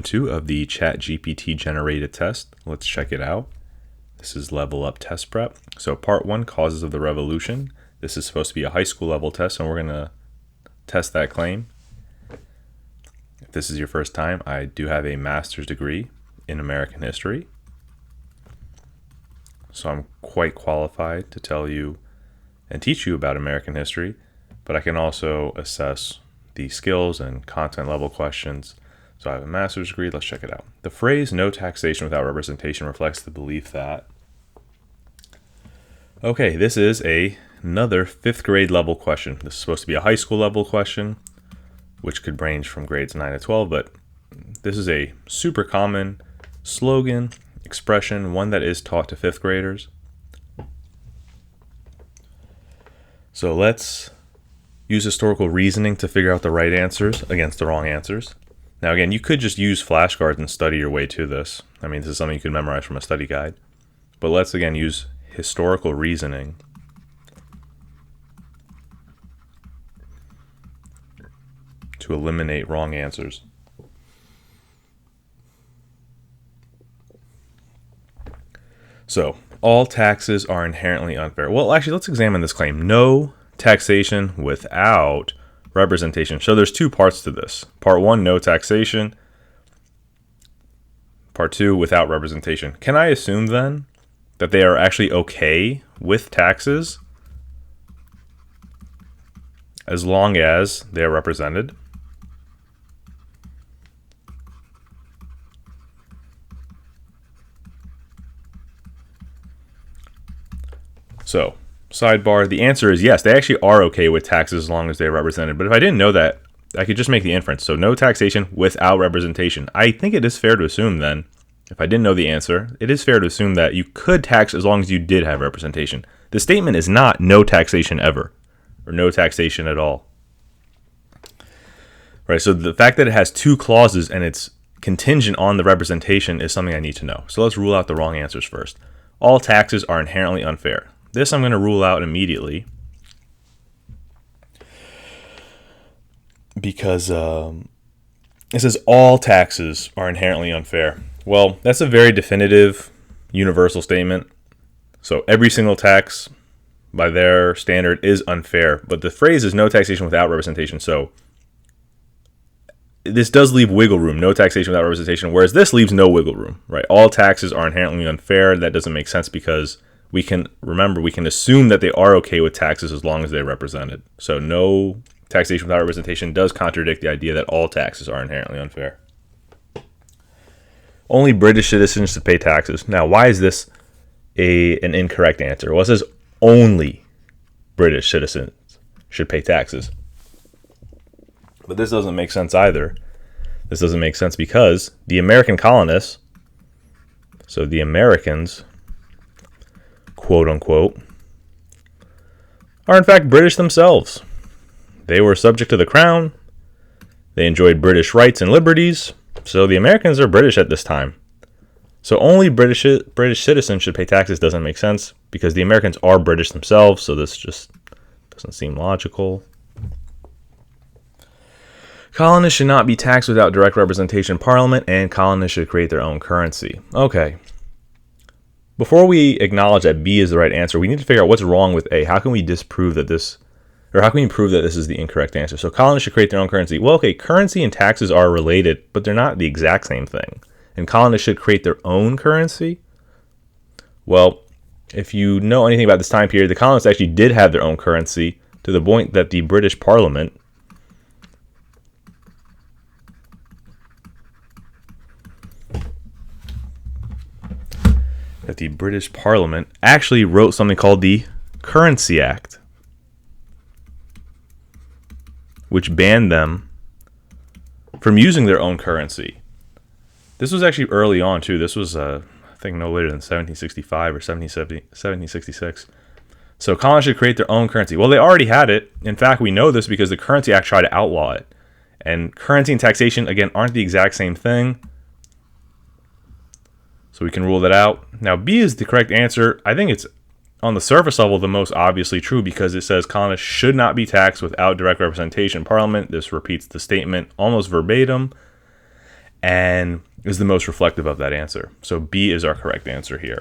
2 of the ChatGPT generated test. Let's check it out. This is level up test prep. So part 1, causes of the revolution. This is supposed to be a high school level test, and we're going to test that claim. If this is your first time, I do have a master's degree in American history. So I'm quite qualified to tell you and teach you about American history, but I can also assess the skills and content level questions. So I have a master's degree. Let's check it out. The phrase "no taxation without representation" reflects the belief that, okay, this is another 5th grade level question. This is supposed to be a high school level question, which could range from grades 9 to 12, but this is a super common slogan, expression, one that is taught to 5th graders. So let's use historical reasoning to figure out the right answers against the wrong answers. Now again, you could just use flashcards and study your way to this. I mean, this is something you could memorize from a study guide. But let's again use historical reasoning to eliminate wrong answers. So, all taxes are inherently unfair. Well, actually, let's examine this claim. No taxation without representation. So there's 2 parts to this. Part 1, no taxation. Part 2, without representation. Can I assume then that they are actually okay with taxes as long as they are represented? So, sidebar, the answer is yes, they actually are okay with taxes as long as they're represented. But if I didn't know that, I could just make the inference. So no taxation without representation. I think it is fair to assume then, if I didn't know the answer, it is fair to assume that you could tax as long as you did have representation. The statement is not no taxation ever, or no taxation at all. Right, so the fact that it has 2 clauses and it's contingent on the representation is something I need to know. So let's rule out the wrong answers first. All taxes are inherently unfair. This I'm going to rule out immediately because it says all taxes are inherently unfair. Well, that's a very definitive universal statement. So every single tax by their standard is unfair, but the phrase is no taxation without representation. So this does leave wiggle room, no taxation without representation, whereas this leaves no wiggle room, right? All taxes are inherently unfair. That doesn't make sense because we can assume that they are okay with taxes as long as they're represented. So no taxation without representation does contradict the idea that all taxes are inherently unfair. Only British citizens should pay taxes. Now, why is this an incorrect answer? Well, it says only British citizens should pay taxes. But this doesn't make sense either. This doesn't make sense because the American colonists, so the Americans, quote unquote, are in fact British themselves. They were subject to the crown. They enjoyed British rights and liberties. So the Americans are British at this time. So only British citizens should pay taxes doesn't make sense because the Americans are British themselves. So this just doesn't seem logical. Colonists should not be taxed without direct representation in Parliament, and colonists should create their own currency. Okay. Before we acknowledge that B is the right answer, we need to figure out what's wrong with A. How can we disprove that this, or how can we prove that this is the incorrect answer? So colonists should create their own currency. Well, okay, currency and taxes are related, but they're not the exact same thing. And colonists should create their own currency? Well, if you know anything about this time period, the colonists actually did have their own currency to the point that the British Parliament actually wrote something called the Currency Act, which banned them from using their own currency. This was actually early on, too. This was, I think, no later than 1765 or 1766. So colonists should create their own currency. Well, they already had it. In fact, we know this because the Currency Act tried to outlaw it. And currency and taxation, again, aren't the exact same thing. So we can rule that out. Now, B is the correct answer. I think it's, on the surface level, the most obviously true because it says colonists should not be taxed without direct representation in Parliament. This repeats the statement almost verbatim. and is the most reflective of that answer. So B is our correct answer here.